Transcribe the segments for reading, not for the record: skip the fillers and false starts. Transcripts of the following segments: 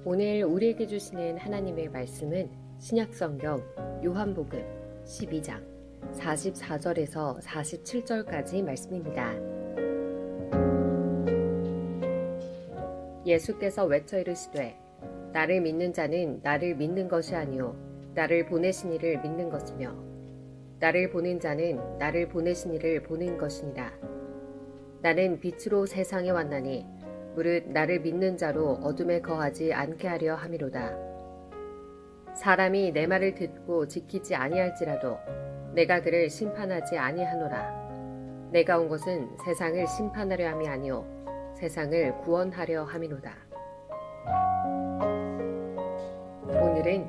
오늘 우리에게 주시는 하나님의 말씀은 신약성경 요한복음 12장 44절에서 47절까지 말씀입니다. 예수께서 외쳐 이르시되 나를 믿는 자는 나를 믿는 것이 아니요 나를 보내신 이를 믿는 것이며 나를 보낸 자는 나를 보내신 이를 보는 것이니라. 나는 빛으로 세상에 왔나니 무릇 나를 믿는 자로 어둠에 거하지 않게 하려 함이로다. 사람이 내 말을 듣고 지키지 아니할지라도 내가 그를 심판하지 아니하노라. 내가 온 것은 세상을 심판하려 함이 아니요 세상을 구원하려 함이로다. 오늘은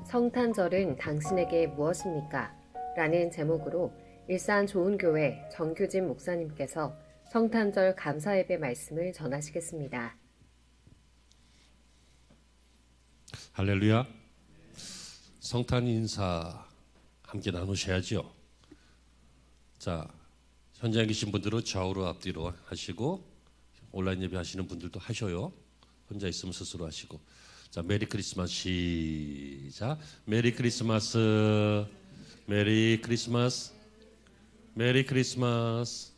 성탄절은 당신에게 무엇입니까? 라는 제목으로 일산 좋은교회 정규진 목사님께서 성탄절 감사예배 말씀을 전하시겠습니다. 할렐루야. 성탄 인사 함께 나누셔야죠. 자, 현장에 계신 분들은 좌우로 앞뒤로 하시고 온라인 예배 하시는 분들도 하셔요. 혼자 있으면 스스로 하시고. 자, 메리 크리스마스 시작. 메리 크리스마스. 메리 크리스마스. 메리 크리스마스.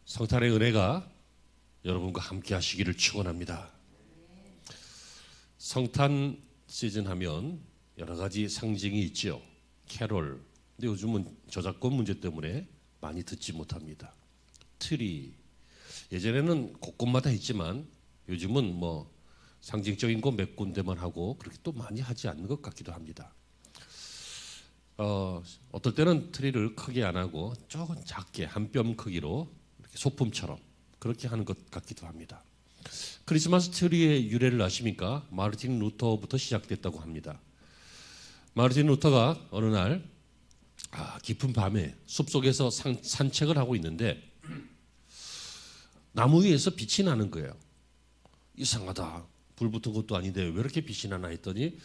성탄의 은혜가 여러분과 함께 하시기를 축원합니다. 성탄 시즌 하면 여러 가지 상징이 있죠. 캐롤. 근데 요즘은 저작권 문제 때문에 많이 듣지 못합니다. 트리. 예전에는 곳곳마다 있지만 요즘은 뭐 상징적인 거 몇 군데만 하고 그렇게 또 많이 하지 않는 것 같기도 합니다. 어떨 때는 트리를 크게 안 하고 조금 작게 한 뼘 크기로 이렇게 소품처럼 그렇게 하는 것 같기도 합니다. 크리스마스 트리의 유래를 아십니까? 마르틴 루터부터 시작됐다고 합니다. 마르틴 루터가 어느 날 깊은 밤에 숲속에서 산책을 하고 있는데 나무 위에서 빛이 나는 거예요. 이상하다. 불 붙은 것도 아닌데 왜 이렇게 빛이 나나 했더니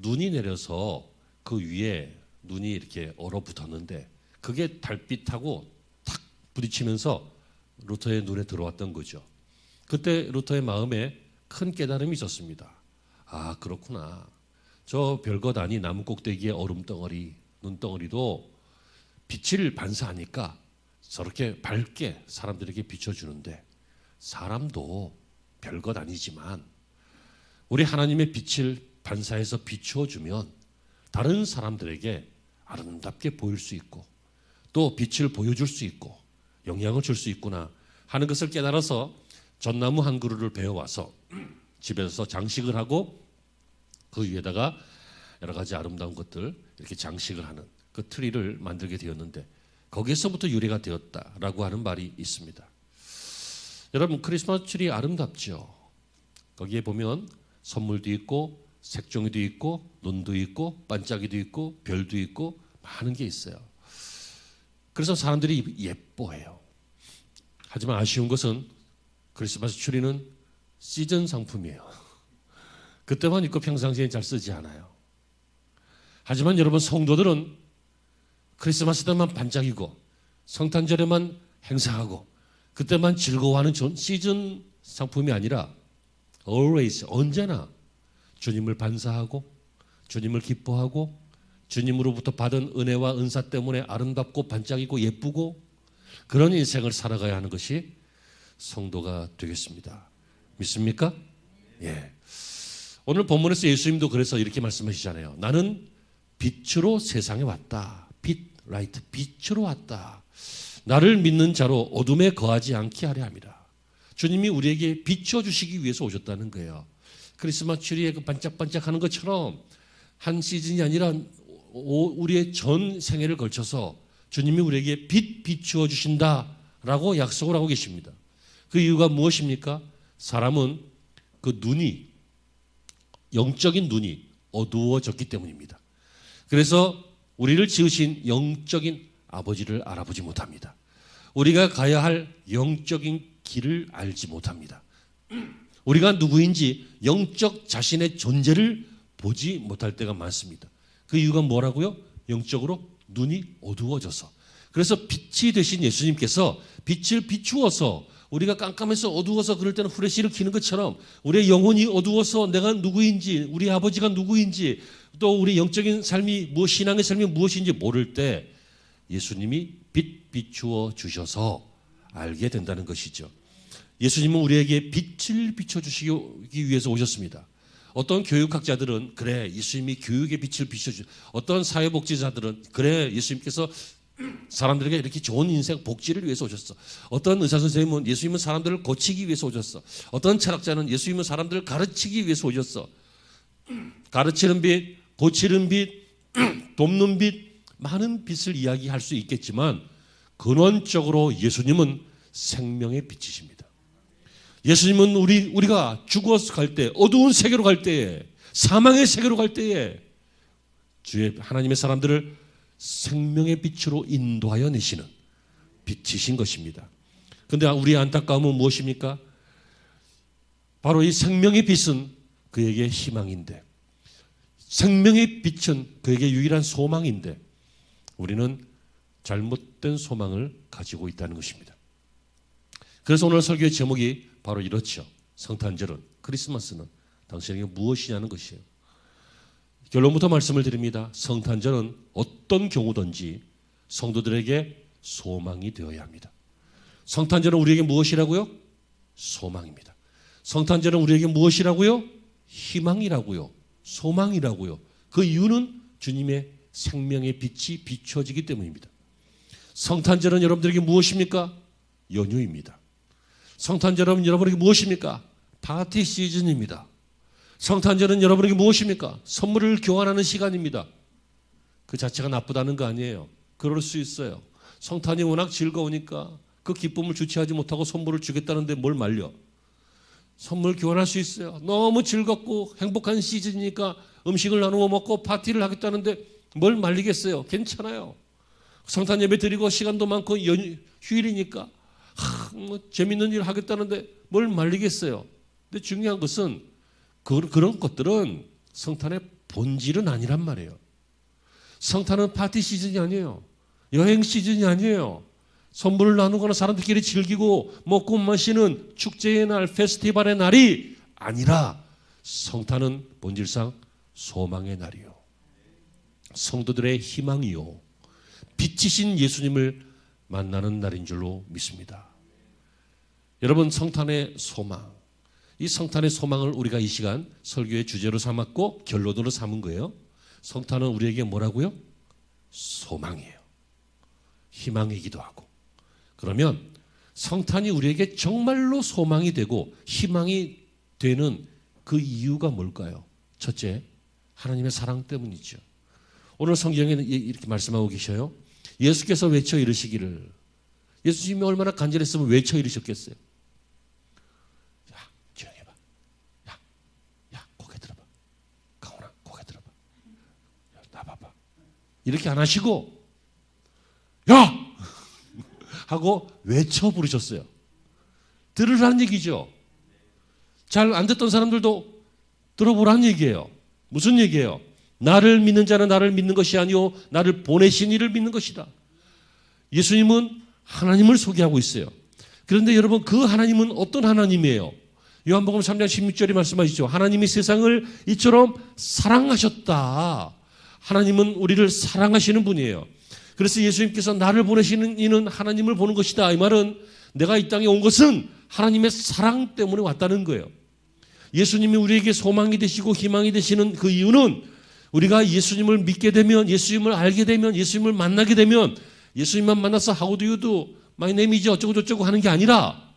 눈이 내려서 그 위에 눈이 이렇게 얼어붙었는데 그게 달빛하고 탁 부딪히면서 루터의 눈에 들어왔던 거죠. 그때 루터의 마음에 큰 깨달음이 있었습니다. 아, 그렇구나. 저 별것 아닌 나무 꼭대기의 얼음덩어리, 눈덩어리도 빛을 반사하니까 저렇게 밝게 사람들에게 비춰주는데 사람도 별것 아니지만 우리 하나님의 빛을 반사해서 비추어주면 다른 사람들에게 아름답게 보일 수 있고 또 빛을 보여줄 수 있고 영향을 줄 수 있구나 하는 것을 깨달아서 전나무 한 그루를 베어와서 집에서 장식을 하고 그 위에다가 여러 가지 아름다운 것들 이렇게 장식을 하는 그 트리를 만들게 되었는데 거기에서부터 유래가 되었다라고 하는 말이 있습니다. 여러분, 크리스마스 트리 아름답죠? 거기에 보면 선물도 있고 색종이도 있고 눈도 있고 반짝이도 있고 별도 있고 많은 게 있어요. 그래서 사람들이 예뻐해요. 하지만 아쉬운 것은 크리스마스 트리는 시즌 상품이에요. 그때만 입고 평상시에 잘 쓰지 않아요. 하지만 여러분, 성도들은 크리스마스 때만 반짝이고 성탄절에만 행사하고 그때만 즐거워하는 시즌 상품이 아니라 always, 언제나 주님을 반사하고 주님을 기뻐하고 주님으로부터 받은 은혜와 은사 때문에 아름답고 반짝이고 예쁘고 그런 인생을 살아가야 하는 것이 성도가 되겠습니다. 믿습니까? 예. 오늘 본문에서 예수님도 그래서 이렇게 말씀하시잖아요. 나는 빛으로 세상에 왔다. 빛, 라이트, 빛으로 왔다. 나를 믿는 자로 어둠에 거하지 않게 하려 함이라. 주님이 우리에게 비춰주시기 위해서 오셨다는 거예요. 크리스마스 트리에 그 반짝반짝하는 것처럼 한 시즌이 아니라 우리의 전 생애를 걸쳐서 주님이 우리에게 비추어 주신다라고 약속을 하고 계십니다. 그 이유가 무엇입니까? 사람은 그 눈이, 영적인 눈이 어두워졌기 때문입니다. 그래서 우리를 지으신 영적인 아버지를 알아보지 못합니다. 우리가 가야 할 영적인 길을 알지 못합니다. 우리가 누구인지 영적 자신의 존재를 보지 못할 때가 많습니다. 그 이유가 뭐라고요? 영적으로 눈이 어두워져서. 그래서 빛이 되신 예수님께서 빛을 비추어서 우리가 깜깜해서 어두워서 그럴 때는 후레쉬를 켜는 것처럼 우리의 영혼이 어두워서 내가 누구인지, 우리 아버지가 누구인지, 또 우리 영적인 삶이 신앙의 삶이 무엇인지 모를 때 예수님이 비추어 주셔서 알게 된다는 것이죠. 예수님은 우리에게 빛을 비춰주시기 위해서 오셨습니다. 어떤 교육학자들은 그래 예수님이 교육의 빛을 비춰주, 어떤 사회복지자들은 그래 예수님께서 사람들에게 이렇게 좋은 인생 복지를 위해서 오셨어. 어떤 의사선생님은 예수님은 사람들을 고치기 위해서 오셨어. 어떤 철학자는 예수님은 사람들을 가르치기 위해서 오셨어. 가르치는 빛, 고치는 빛, 돕는 빛, 많은 빛을 이야기할 수 있겠지만 근원적으로 예수님은 생명의 빛이십니다. 예수님은 우리가 죽어서 갈 때, 어두운 세계로 갈 때에, 사망의 세계로 갈 때에 주의 하나님의 사람들을 생명의 빛으로 인도하여 내시는 빛이신 것입니다. 그런데 우리의 안타까움은 무엇입니까? 바로 이 생명의 빛은 그에게 희망인데, 생명의 빛은 그에게 유일한 소망인데 우리는 잘못된 소망을 가지고 있다는 것입니다. 그래서 오늘 설교의 제목이 바로 이렇죠. 성탄절은, 크리스마스는 당신에게 무엇이냐는 것이에요. 결론부터 말씀을 드립니다. 성탄절은 어떤 경우든지 성도들에게 소망이 되어야 합니다. 성탄절은 우리에게 무엇이라고요? 소망입니다. 성탄절은 우리에게 무엇이라고요? 희망이라고요. 소망이라고요. 그 이유는 주님의 생명의 빛이 비춰지기 때문입니다. 성탄절은 여러분들에게 무엇입니까? 연휴입니다. 성탄절은 여러분에게 무엇입니까? 파티 시즌입니다. 성탄절은 여러분에게 무엇입니까? 선물을 교환하는 시간입니다. 그 자체가 나쁘다는 거 아니에요. 그럴 수 있어요. 성탄이 워낙 즐거우니까 그 기쁨을 주체하지 못하고 선물을 주겠다는데 뭘 말려. 선물 교환할 수 있어요. 너무 즐겁고 행복한 시즌이니까 음식을 나누어 먹고 파티를 하겠다는데 뭘 말리겠어요. 괜찮아요. 성탄 예배 드리고 시간도 많고 휴일이니까 재밌는 일 하겠다는데 뭘 말리겠어요. 근데 중요한 것은 그런 것들은 성탄의 본질은 아니란 말이에요. 성탄은 파티 시즌이 아니에요. 여행 시즌이 아니에요. 선물을 나누거나 사람들끼리 즐기고 먹고 마시는 축제의 날, 페스티벌의 날이 아니라 성탄은 본질상 소망의 날이요. 성도들의 희망이요. 빛이신 예수님을 만나는 날인 줄로 믿습니다. 여러분, 성탄의 소망. 이 성탄의 소망을 우리가 이 시간 설교의 주제로 삼았고 결론으로 삼은 거예요. 성탄은 우리에게 뭐라고요? 소망이에요. 희망이기도 하고. 그러면 성탄이 우리에게 정말로 소망이 되고 희망이 되는 그 이유가 뭘까요? 첫째, 하나님의 사랑 때문이죠. 오늘 성경에는 이렇게 말씀하고 계셔요. 예수께서 외쳐 이르시기를, 예수님이 얼마나 간절했으면 외쳐 이르셨겠어요. 야, 조용히 해봐. 야, 고개 들어봐. 강훈아, 고개 들어봐. 야, 나 봐봐. 이렇게 안 하시고 야! 하고 외쳐 부르셨어요. 들으라는 얘기죠. 잘 안 듣던 사람들도 들어보라는 얘기예요. 무슨 얘기예요? 나를 믿는 자는 나를 믿는 것이 아니오 나를 보내신 이를 믿는 것이다. 예수님은 하나님을 소개하고 있어요. 그런데 여러분, 그 하나님은 어떤 하나님이에요? 요한복음 3장 16절에 말씀하시죠. 하나님이 세상을 이처럼 사랑하셨다. 하나님은 우리를 사랑하시는 분이에요. 그래서 예수님께서 나를 보내시는 이는 하나님을 보는 것이다. 이 말은 내가 이 땅에 온 것은 하나님의 사랑 때문에 왔다는 거예요. 예수님이 우리에게 소망이 되시고 희망이 되시는 그 이유는 우리가 예수님을 믿게 되면, 예수님을 알게 되면, 예수님을 만나게 되면 예수님만 만나서 How do you do? My name is 어쩌고 저쩌고 하는 게 아니라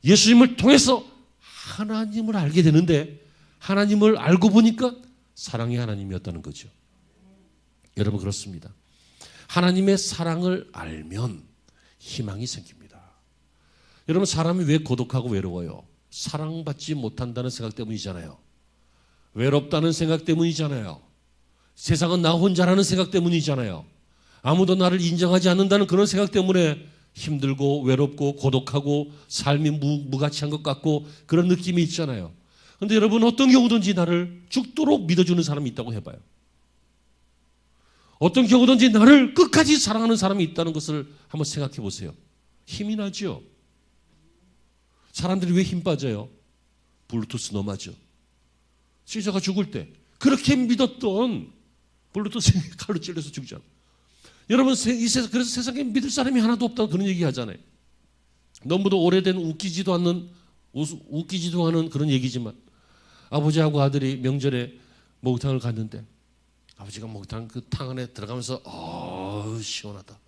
예수님을 통해서 하나님을 알게 되는데, 하나님을 알고 보니까 사랑의 하나님이었다는 거죠. 여러분, 그렇습니다. 하나님의 사랑을 알면 희망이 생깁니다. 여러분, 사람이 왜 고독하고 외로워요? 사랑받지 못한다는 생각 때문이잖아요. 외롭다는 생각 때문이잖아요. 세상은 나 혼자라는 생각 때문이잖아요. 아무도 나를 인정하지 않는다는 그런 생각 때문에 힘들고 외롭고 고독하고 삶이 무가치한 것 같고 그런 느낌이 있잖아요. 그런데 여러분, 어떤 경우든지 나를 죽도록 믿어주는 사람이 있다고 해봐요. 어떤 경우든지 나를 끝까지 사랑하는 사람이 있다는 것을 한번 생각해 보세요. 힘이 나죠. 사람들이 왜 힘 빠져요? 블루투스 넘어져. 시저가 죽을 때 그렇게 믿었던 블루투스 칼로 찔려서 죽잖아. 여러분 그래서 세상에 믿을 사람이 하나도 없다고 그런 얘기 하잖아요. 너무도 오래된 웃기지도 않은 그런 얘기지만 아버지하고 아들이 명절에 목욕탕을 갔는데 아버지가 목욕탕 그 탕 안에 들어가면서 시원하다.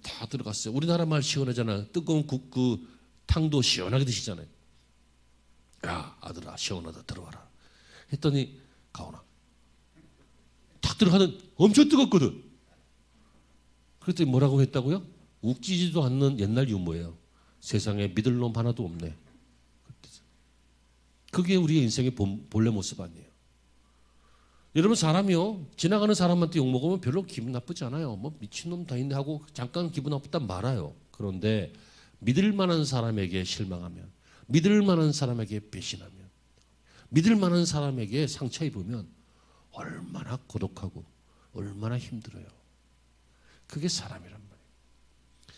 다 들어갔어요. 우리나라 말 시원하잖아요. 뜨거운 국 그 탕도 시원하게 드시잖아요. 야 아들아 시원하다 들어와라 했더니 가오나 탁 들어가는 엄청 뜨겁거든. 그랬더니 뭐라고 했다고요? 웃기지도 않는 옛날 유머예요. 세상에 믿을 놈 하나도 없네. 그게 우리의 인생의 본래 모습 아니에요. 여러분 사람이요 지나가는 사람한테 욕먹으면 별로 기분 나쁘지 않아요. 뭐 미친놈 다 있네 하고 잠깐 기분 나쁘다 말아요. 그런데 믿을 만한 사람에게 실망하면, 믿을 만한 사람에게 배신하면, 믿을 만한 사람에게 상처 입으면 얼마나 고독하고 얼마나 힘들어요. 그게 사람이란 말이에요.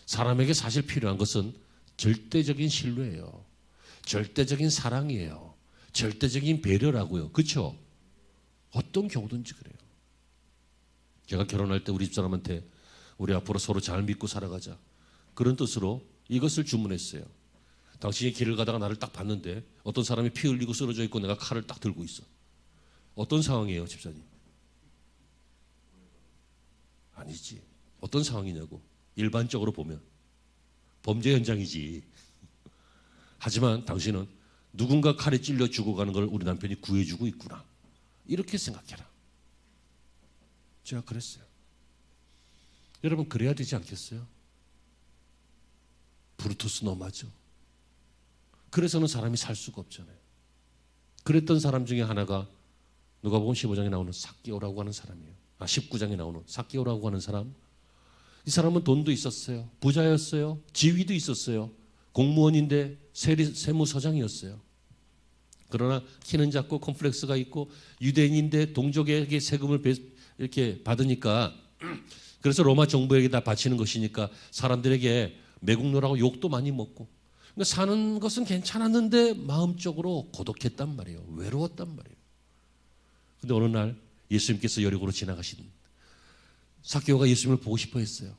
사람에게 사실 필요한 것은 절대적인 신뢰예요. 절대적인 사랑이에요. 절대적인 배려라고요. 그렇죠? 어떤 경우든지 그래요. 제가 결혼할 때 우리 집사람한테 우리 앞으로 서로 잘 믿고 살아가자 그런 뜻으로 이것을 주문했어요. 당신이 길을 가다가 나를 딱 봤는데 어떤 사람이 피 흘리고 쓰러져 있고 내가 칼을 딱 들고 있어. 어떤 상황이에요, 집사님? 아니지. 어떤 상황이냐고. 일반적으로 보면 범죄 현장이지. 하지만 당신은 누군가 칼에 찔려 죽어가는 걸 우리 남편이 구해주고 있구나. 이렇게 생각해라. 제가 그랬어요. 여러분 그래야 되지 않겠어요? 브루투스 너무하죠. 그래서는 사람이 살 수가 없잖아요. 그랬던 사람 중에 하나가 누가복음 15장에 나오는 삭개오라고 하는 사람이에요. 19장에 나오는 삭개오라고 하는 사람. 이 사람은 돈도 있었어요. 부자였어요. 지위도 있었어요. 공무원인데 세무서장이었어요. 그러나 키는 작고 컴플렉스가 있고 유대인인데 동족에게 세금을 이렇게 받으니까 그래서 로마 정부에게 다 바치는 것이니까 사람들에게 매국노라고 욕도 많이 먹고 그러니까 사는 것은 괜찮았는데 마음적으로 고독했단 말이에요. 외로웠단 말이에요. 근데 어느 날 예수님께서 여리고로 지나가신 삭개오가 예수님을 보고 싶어 했어요.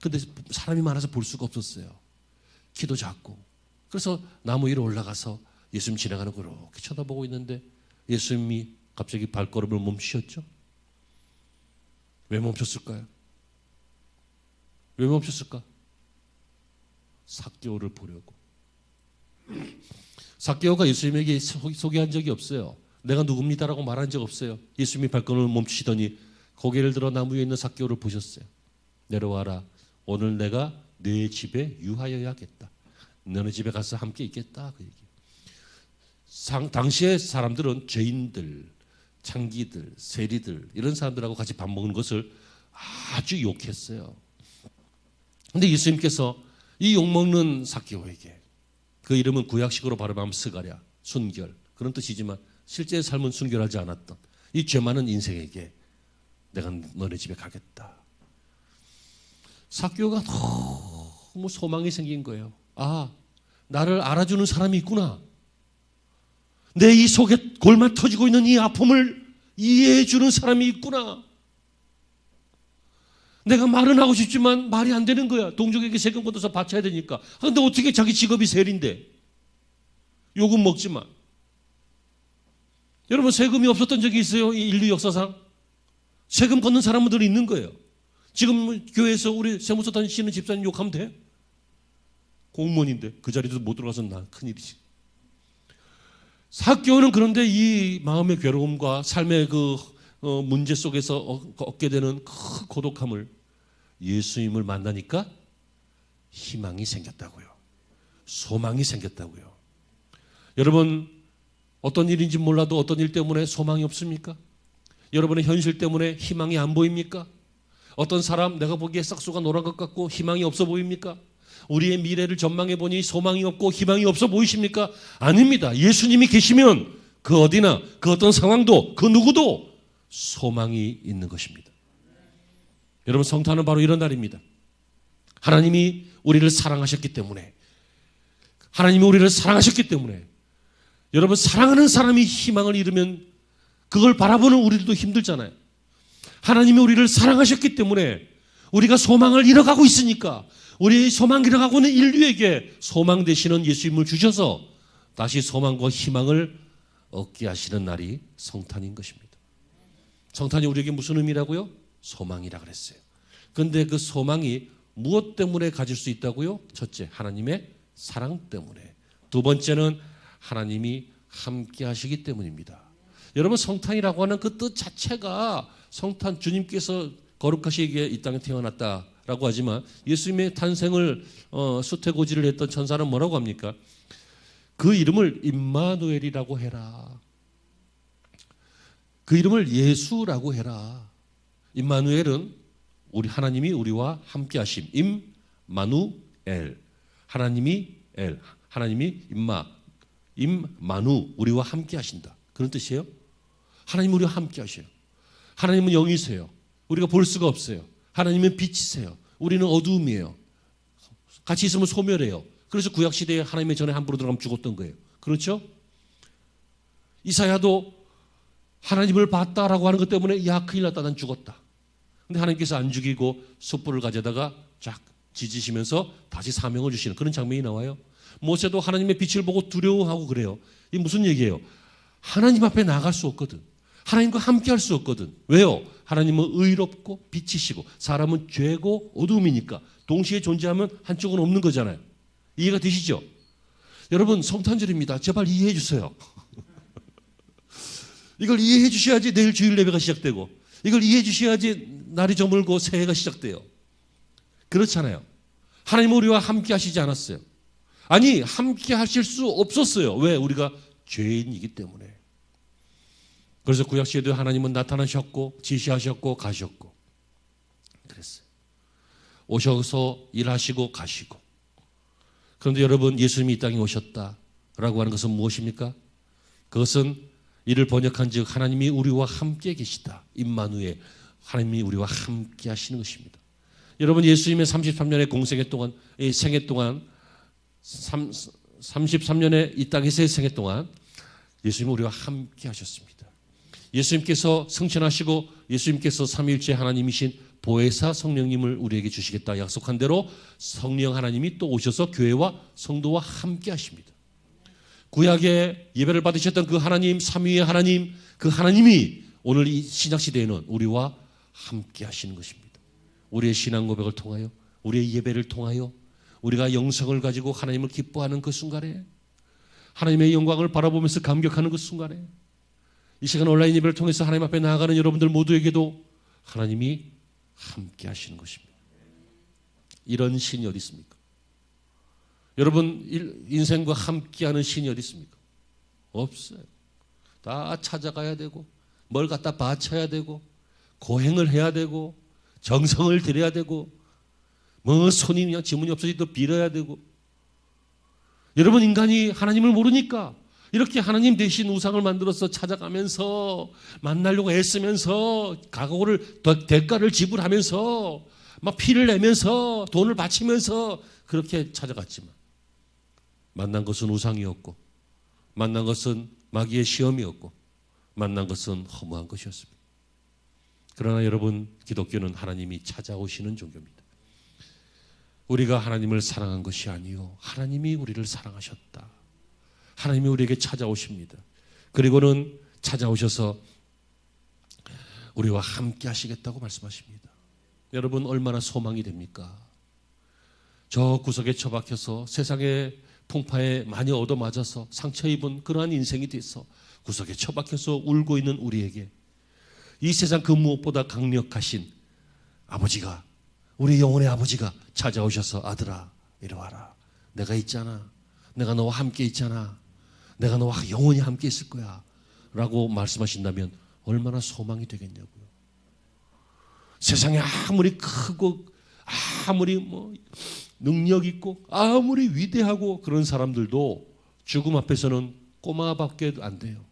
근데 사람이 많아서 볼 수가 없었어요. 키도 작고. 그래서 나무 위로 올라가서 예수님 지나가는 걸 이렇게 쳐다보고 있는데 예수님이 갑자기 발걸음을 멈추셨죠? 왜 멈췄을까요? 왜 멈췄을까? 삭개오를 보려고. 삭개오가 예수님에게 소개한 적이 없어요. 내가 누굽니다라고 말한 적 없어요. 예수님이 발걸음을 멈추시더니 고개를 들어 나무 위에 있는 삭개오를 보셨어요. 내려와라. 오늘 내가 네 집에 유하여야겠다. 너네 집에 가서 함께 있겠다. 그 얘기. 당시의 사람들은 죄인들, 창기들, 세리들 이런 사람들하고 같이 밥 먹는 것을 아주 욕했어요. 그런데 예수님께서 이 욕먹는 삭개오에게 그 이름은 구약식으로 발음하면 스가랴, 순결 그런 뜻이지만 실제 삶은 순결하지 않았던 이 죄 많은 인생에게 내가 너네 집에 가겠다. 삭개오가 너무 소망이 생긴 거예요. 아, 나를 알아주는 사람이 있구나. 내 이 속에 골마 터지고 있는 이 아픔을 이해해 주는 사람이 있구나. 내가 말은 하고 싶지만 말이 안 되는 거야. 동족에게 세금 걷어서 바쳐야 되니까. 그런데 어떻게 자기 직업이 세리인데 요금 먹지만. 여러분 세금이 없었던 적이 있어요? 이 인류 역사상? 세금 걷는 사람들이 있는 거예요. 지금 교회에서 우리 세무서 다니시는 집사님 욕하면 돼? 공무원인데 그 자리도 못 들어가서 나 큰일이지. 삭개오는 그런데 이 마음의 괴로움과 삶의 그 문제 속에서 얻게 되는 큰 고독함을 예수님을 만나니까 희망이 생겼다고요. 소망이 생겼다고요. 여러분 어떤 일인지 몰라도 어떤 일 때문에 소망이 없습니까? 여러분의 현실 때문에 희망이 안 보입니까? 어떤 사람 내가 보기에 싹수가 노란 것 같고 희망이 없어 보입니까? 우리의 미래를 전망해 보니 소망이 없고 희망이 없어 보이십니까? 아닙니다. 예수님이 계시면 그 어디나 그 어떤 상황도 그 누구도 소망이 있는 것입니다. 여러분 성탄은 바로 이런 날입니다. 하나님이 우리를 사랑하셨기 때문에 하나님이 우리를 사랑하셨기 때문에. 여러분, 사랑하는 사람이 희망을 잃으면 그걸 바라보는 우리들도 힘들잖아요. 하나님이 우리를 사랑하셨기 때문에 우리가 소망을 잃어가고 있으니까 우리의 소망 잃어가고 있는 인류에게 소망 되시는 예수님을 주셔서 다시 소망과 희망을 얻게 하시는 날이 성탄인 것입니다. 성탄이 우리에게 무슨 의미라고요? 소망이라 그랬어요. 그런데 그 소망이 무엇 때문에 가질 수 있다고요? 첫째, 하나님의 사랑 때문에. 두 번째는 하나님이 함께 하시기 때문입니다. 여러분, 성탄이라고 하는 그 뜻 자체가 성탄, 주님께서 거룩하시게 이 땅에 태어났다라고 하지만 예수님의 탄생을 수태고지를 했던 천사는 뭐라고 합니까? 그 이름을 임마누엘이라고 해라. 그 이름을 예수라고 해라. 임마누엘은 우리 하나님이 우리와 함께 하심. 임마누엘. 하나님이 엘. 하나님이 임마누 우리와 함께 하신다. 그런 뜻이에요. 하나님 우리와 함께 하셔요. 하나님은 영이세요. 우리가 볼 수가 없어요. 하나님은 빛이세요. 우리는 어두움이에요. 같이 있으면 소멸해요. 그래서 구약시대에 하나님의 전에 함부로 들어가면 죽었던 거예요. 그렇죠? 이사야도 하나님을 봤다라고 하는 것 때문에 야 큰일 났다 난 죽었다. 근데 하나님께서 안 죽이고 숯불을 가져다가 쫙 지지시면서 다시 사명을 주시는 그런 장면이 나와요. 모세도 하나님의 빛을 보고 두려워하고 그래요. 이게 무슨 얘기예요? 하나님 앞에 나갈 수 없거든. 하나님과 함께 할 수 없거든. 왜요? 하나님은 의롭고 빛이시고 사람은 죄고 어두움이니까 동시에 존재하면 한쪽은 없는 거잖아요. 이해가 되시죠? 여러분, 성탄절입니다. 제발 이해해 주세요. 이걸 이해해 주셔야지 내일 주일 예배가 시작되고 이걸 이해해 주셔야지 날이 저물고 새해가 시작돼요. 그렇잖아요. 하나님은 우리와 함께 하시지 않았어요. 아니, 함께 하실 수 없었어요. 왜? 우리가 죄인이기 때문에. 그래서 구약시대도 하나님은 나타나셨고 지시하셨고 가셨고 그랬어요. 오셔서 일하시고 가시고. 그런데 여러분, 예수님이 이 땅에 오셨다라고 하는 것은 무엇입니까? 그것은 이를 번역한 즉 하나님이 우리와 함께 계시다. 임마누엘, 하나님이 우리와 함께 하시는 것입니다. 여러분, 예수님의 33년의 공생애 동안, 이 생애 동안 33년의 이 땅에서의 생애 동안 예수님은 우리와 함께 하셨습니다. 예수님께서 승천하시고 예수님께서 삼위일체 하나님이신 보혜사 성령님을 우리에게 주시겠다 약속한 대로 성령 하나님이 또 오셔서 교회와 성도와 함께 하십니다. 구약에 예배를 받으셨던 그 하나님, 삼위의 하나님, 그 하나님이 오늘 이 신약시대에는 우리와 함께 하시는 것입니다. 우리의 신앙 고백을 통하여, 우리의 예배를 통하여 우리가 영성을 가지고 하나님을 기뻐하는 그 순간에, 하나님의 영광을 바라보면서 감격하는 그 순간에, 이 시간 온라인 예배를 통해서 하나님 앞에 나아가는 여러분들 모두에게도 하나님이 함께 하시는 것입니다. 이런 신이 어디 있습니까? 여러분, 인생과 함께하는 신이 어디 있습니까? 없어요. 다 찾아가야 되고 뭘 갖다 바쳐야 되고 고행을 해야 되고 정성을 들여야 되고 뭐 손이 그냥 지문이 없어지 또 빌어야 되고. 여러분, 인간이 하나님을 모르니까 이렇게 하나님 대신 우상을 만들어서 찾아가면서 만나려고 애쓰면서 각오를 대가를 지불하면서 막 피를 내면서 돈을 바치면서 그렇게 찾아갔지만 만난 것은 우상이었고 만난 것은 마귀의 시험이었고 만난 것은 허무한 것이었습니다. 그러나 여러분, 기독교는 하나님이 찾아오시는 종교입니다. 우리가 하나님을 사랑한 것이 아니요, 하나님이 우리를 사랑하셨다. 하나님이 우리에게 찾아오십니다. 그리고는 찾아오셔서 우리와 함께 하시겠다고 말씀하십니다. 여러분, 얼마나 소망이 됩니까? 저 구석에 처박혀서 세상의 풍파에 많이 얻어맞아서 상처 입은 그러한 인생이 돼서 구석에 처박혀서 울고 있는 우리에게 이 세상 그 무엇보다 강력하신 아버지가, 우리 영혼의 아버지가 찾아오셔서 아들아 이리 와라. 내가 있잖아. 내가 너와 함께 있잖아. 내가 너와 영원히 함께 있을 거야 라고 말씀하신다면 얼마나 소망이 되겠냐고요. 세상에 아무리 크고 아무리 능력 있고 아무리 위대하고 그런 사람들도 죽음 앞에서는 꼬마밖에 안 돼요.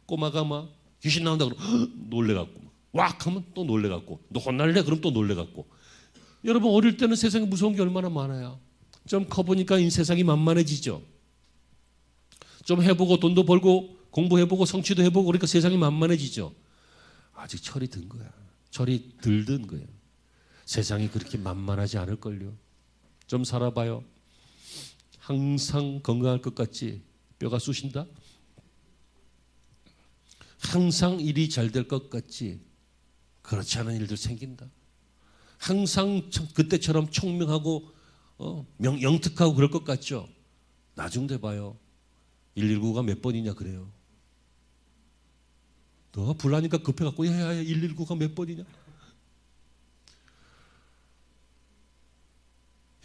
꼬마가 막 귀신 나온다 그러면 놀래갖고 왁 하면 또 놀래갖고 너 혼날래? 그럼 또 놀래갖고. 여러분, 어릴 때는 세상에 무서운 게 얼마나 많아요. 좀 커보니까 이 세상이 만만해지죠. 좀 해보고 돈도 벌고 공부해보고 성취도 해보고 그러니까 세상이 만만해지죠. 아직 철이 든 거야. 철이 덜 든 거예요. 세상이 그렇게 만만하지 않을걸요. 좀 살아봐요. 항상 건강할 것 같지? 뼈가 쑤신다? 항상 일이 잘 될 것 같지? 그렇지 않은 일들 생긴다. 항상 그때처럼 총명하고 영특하고 그럴 것 같죠? 나중 돼봐요. 119가 몇 번이냐 그래요. 너 불나니까 급해갖고 야야야 119가 몇 번이냐?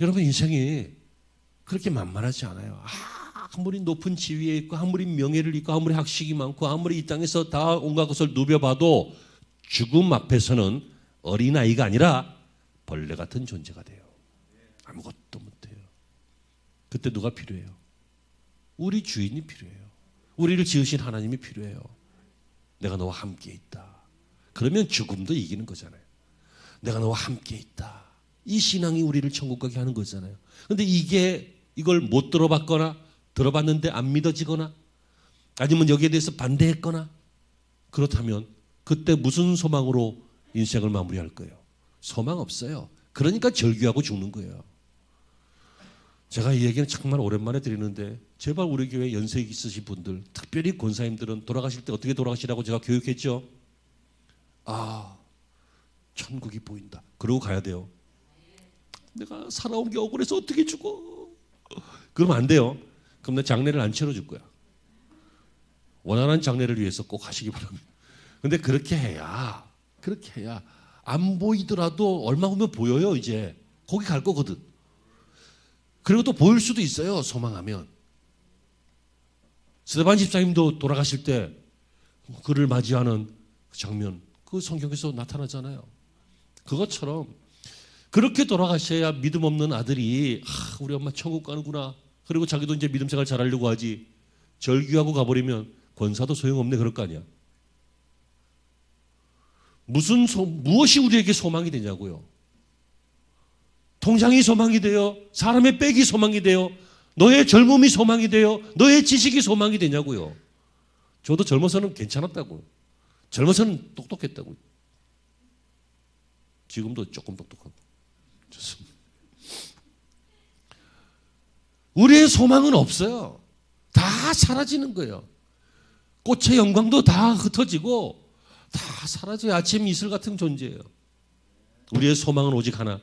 여러분 인생이 그렇게 만만하지 않아요. 아무리 높은 지위에 있고 아무리 명예를 있고 아무리 학식이 많고 아무리 이 땅에서 다 온갖 것을 누벼봐도 죽음 앞에서는 어린아이가 아니라 벌레 같은 존재가 돼요. 아무것도 못해요. 그때 누가 필요해요? 우리 주인이 필요해요. 우리를 지으신 하나님이 필요해요. 내가 너와 함께 있다. 그러면 죽음도 이기는 거잖아요. 내가 너와 함께 있다. 이 신앙이 우리를 천국 가게 하는 거잖아요. 그런데 이걸 못 들어봤거나 들어봤는데 안 믿어지거나 아니면 여기에 대해서 반대했거나 그렇다면 그때 무슨 소망으로 인생을 마무리할 거예요? 소망 없어요. 그러니까 절규하고 죽는 거예요. 제가 이 얘기는 정말 오랜만에 드리는데 제발 우리 교회 연세 있으신 분들 특별히 권사님들은 돌아가실 때 어떻게 돌아가시라고 제가 교육했죠. 천국이 보인다. 그러고 가야 돼요. 내가 살아온 게 억울해서 어떻게 죽어? 그러면 안 돼요. 그럼 내 장례를 안 치러줄 거야. 원활한 장례를 위해서 꼭 하시기 바랍니다. 근데 그렇게 해야 안 보이더라도 얼마 후면 보여요. 이제 거기 갈 거거든. 그리고 또 보일 수도 있어요. 소망하면. 스데반 집사님도 돌아가실 때 그를 맞이하는 그 장면 그 성경에서 나타나잖아요. 그것처럼 그렇게 돌아가셔야 믿음 없는 아들이 우리 엄마 천국 가는구나. 그리고 자기도 이제 믿음 생활 잘하려고 하지. 절규하고 가버리면 권사도 소용없네 그럴 거 아니야. 무엇이 우리에게 소망이 되냐고요. 통장이 소망이 돼요. 사람의 빽이 소망이 돼요. 너의 젊음이 소망이 돼요. 너의 지식이 소망이 되냐고요. 저도 젊어서는 괜찮았다고요. 젊어서는 똑똑했다고요. 지금도 조금 똑똑하고. 좋습니다. 우리의 소망은 없어요. 다 사라지는 거예요. 꽃의 영광도 다 흩어지고 다 사라져요. 아침 이슬 같은 존재예요. 우리의 소망은 오직 하나.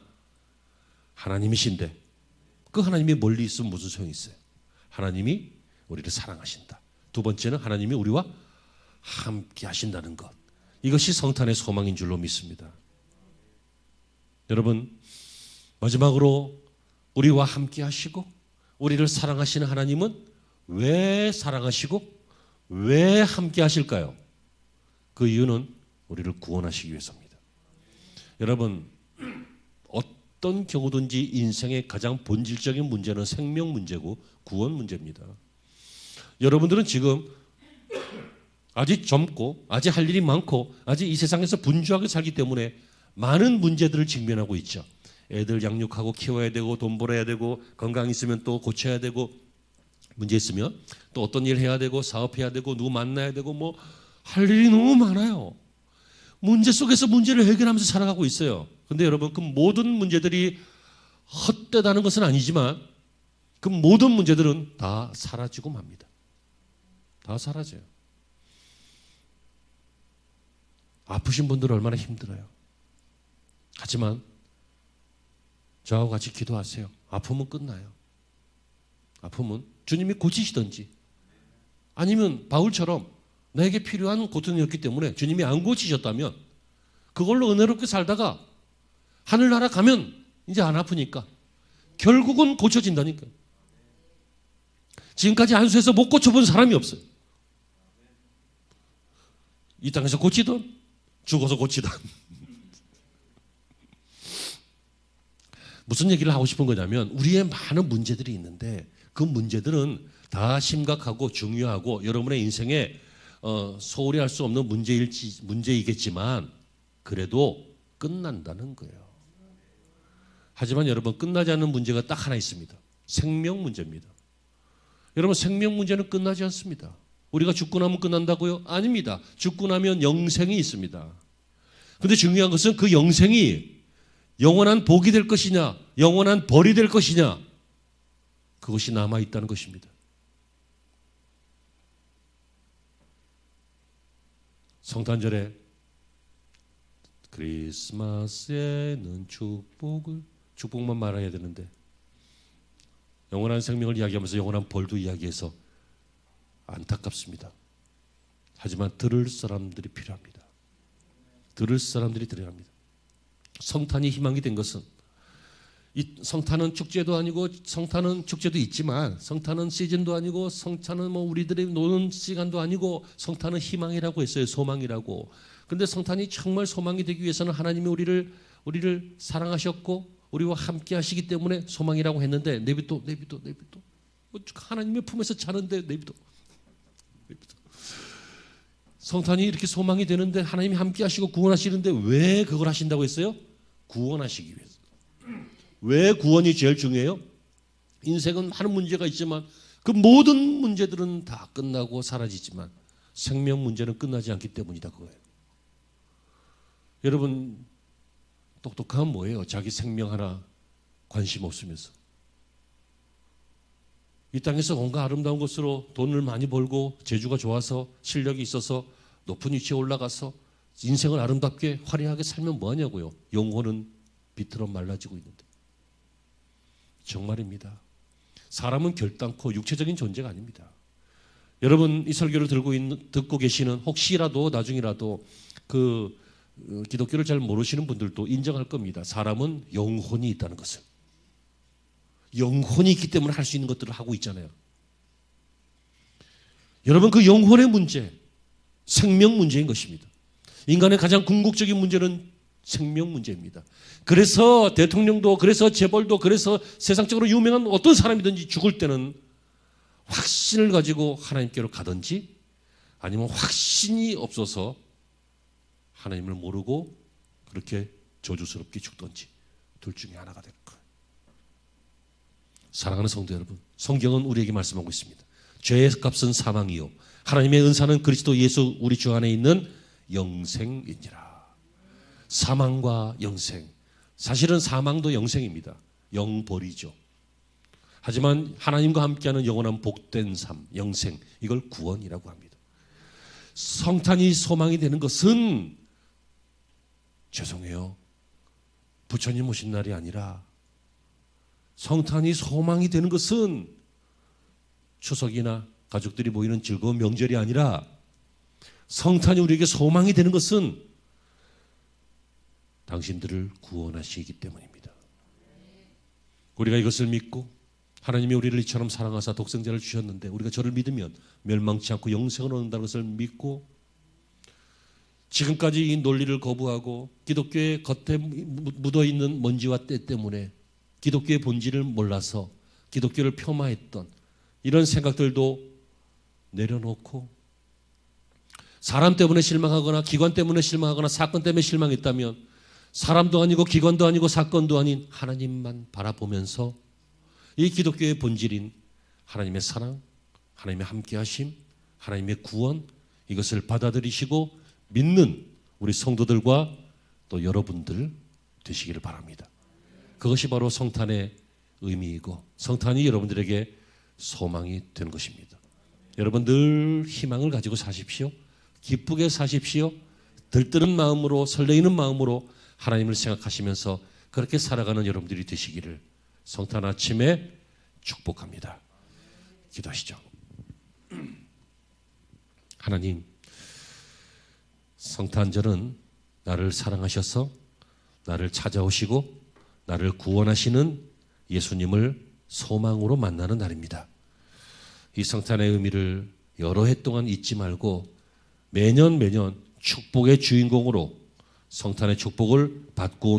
하나님이신데 그 하나님이 멀리 있으면 무슨 소용이 있어요? 하나님이 우리를 사랑하신다. 두 번째는 하나님이 우리와 함께 하신다는 것. 이것이 성탄의 소망인 줄로 믿습니다. 여러분 마지막으로 우리와 함께 하시고 우리를 사랑하시는 하나님은 왜 사랑하시고 왜 함께 하실까요? 그 이유는 우리를 구원하시기 위해서입니다. 여러분 어떤 경우든지 인생의 가장 본질적인 문제는 생명 문제고 구원 문제입니다. 여러분들은 지금 아직 젊고 아직 할 일이 많고 아직 이 세상에서 분주하게 살기 때문에 많은 문제들을 직면하고 있죠. 애들 양육하고 키워야 되고 돈 벌어야 되고 건강 있으면 또 고쳐야 되고 문제 있으면 또 어떤 일 해야 되고 사업해야 되고 누구 만나야 되고 뭐 할 일이 너무 많아요. 문제 속에서 문제를 해결하면서 살아가고 있어요. 근데 여러분 그 모든 문제들이 헛되다는 것은 아니지만 그 모든 문제들은 다 사라지고 맙니다. 다 사라져요. 아프신 분들은 얼마나 힘들어요. 하지만 저하고 같이 기도하세요. 아픔은 끝나요. 아픔은 주님이 고치시든지 아니면 바울처럼 나에게 필요한 고통이었기 때문에 주님이 안 고치셨다면 그걸로 은혜롭게 살다가 하늘나라 가면 이제 안 아프니까 결국은 고쳐진다니까. 지금까지 안수해서 못 고쳐본 사람이 없어요. 이 땅에서 고치든 죽어서 고치든. 무슨 얘기를 하고 싶은 거냐면 우리의 많은 문제들이 있는데 그 문제들은 다 심각하고 중요하고 여러분의 인생에 소홀히 할 수 없는 문제이겠지만 그래도 끝난다는 거예요. 하지만 여러분 끝나지 않는 문제가 딱 하나 있습니다. 생명 문제입니다. 여러분, 생명 문제는 끝나지 않습니다. 우리가 죽고 나면 끝난다고요? 아닙니다. 죽고 나면 영생이 있습니다. 그런데 중요한 것은 그 영생이 영원한 복이 될 것이냐, 영원한 벌이 될 것이냐, 그것이 남아있다는 것입니다. 성탄절에 크리스마스에는 축복만 말해야 되는데 영원한 생명을 이야기하면서 영원한 벌도 이야기해서 안타깝습니다. 하지만 들을 사람들이 필요합니다. 들을 사람들이 들어야 합니다. 성탄이 희망이 된 것은, 이 성탄은 축제도 아니고, 성탄은 축제도 있지만, 성탄은 시즌도 아니고, 성탄은 뭐 우리들의 노는 시간도 아니고, 성탄은 희망이라고 했어요. 소망이라고. 그런데 성탄이 정말 소망이 되기 위해서는 하나님이 우리를 사랑하셨고 우리와 함께 하시기 때문에 소망이라고 했는데, 내비둬. 하나님의 품에서 자는데 내비둬. 성탄이 이렇게 소망이 되는데, 하나님이 함께 하시고 구원하시는데 왜 그걸 하신다고 했어요? 구원하시기 위해서. 왜 구원이 제일 중요해요? 인생은 많은 문제가 있지만 그 모든 문제들은 다 끝나고 사라지지만 생명 문제는 끝나지 않기 때문이다, 그거예요. 여러분, 똑똑하면 뭐예요? 자기 생명 하나 관심 없으면서 이 땅에서 뭔가 아름다운 것으로 돈을 많이 벌고 재주가 좋아서 실력이 있어서 높은 위치에 올라가서 인생을 아름답게 화려하게 살면 뭐하냐고요. 영혼은 비틀어 말라지고 있는데. 정말입니다. 사람은 결단코 육체적인 존재가 아닙니다. 여러분, 이 설교를 듣고 계시는 혹시라도 나중이라도 기독교를 잘 모르시는 분들도 인정할 겁니다. 사람은 영혼이 있다는 것을. 영혼이 있기 때문에 할 수 있는 것들을 하고 있잖아요. 여러분, 그 영혼의 문제, 생명 문제인 것입니다. 인간의 가장 궁극적인 문제는 생명 문제입니다. 그래서 대통령도, 그래서 재벌도, 그래서 세상적으로 유명한 어떤 사람이든지 죽을 때는 확신을 가지고 하나님께로 가든지, 아니면 확신이 없어서 하나님을 모르고 그렇게 저주스럽게 죽든지, 둘 중에 하나가 될 거예요. 사랑하는 성도 여러분, 성경은 우리에게 말씀하고 있습니다. 죄의 값은 사망이요 하나님의 은사는 그리스도 예수 우리 주 안에 있는 영생이니라. 사망과 영생, 사실은 사망도 영생입니다. 영벌이죠. 하지만 하나님과 함께하는 영원한 복된 삶, 영생, 이걸 구원이라고 합니다. 성탄이 소망이 되는 것은, 죄송해요, 부처님 오신 날이 아니라, 성탄이 소망이 되는 것은 추석이나 가족들이 모이는 즐거운 명절이 아니라, 성탄이 우리에게 소망이 되는 것은 당신들을 구원하시기 때문입니다. 우리가 이것을 믿고, 하나님이 우리를 이처럼 사랑하사 독생자를 주셨는데 우리가 저를 믿으면 멸망치 않고 영생을 얻는다는 것을 믿고, 지금까지 이 논리를 거부하고 기독교의 겉에 묻어있는 먼지와 때 때문에 기독교의 본질을 몰라서 기독교를 폄하했던 이런 생각들도 내려놓고, 사람 때문에 실망하거나 기관 때문에 실망하거나 사건 때문에 실망했다면 사람도 아니고 기관도 아니고 사건도 아닌 하나님만 바라보면서 이 기독교의 본질인 하나님의 사랑, 하나님의 함께하심, 하나님의 구원, 이것을 받아들이시고 믿는 우리 성도들과 또 여러분들 되시기를 바랍니다. 그것이 바로 성탄의 의미이고 성탄이 여러분들에게 소망이 되는 것입니다. 여러분, 늘 희망을 가지고 사십시오. 기쁘게 사십시오. 들뜨는 마음으로, 설레이는 마음으로 하나님을 생각하시면서 그렇게 살아가는 여러분들이 되시기를 성탄 아침에 축복합니다. 기도하시죠. 하나님, 성탄절은 나를 사랑하셔서 나를 찾아오시고 나를 구원하시는 예수님을 소망으로 만나는 날입니다. 이 성탄의 의미를 여러 해 동안 잊지 말고 매년 축복의 주인공으로 성탄의 축복을 받고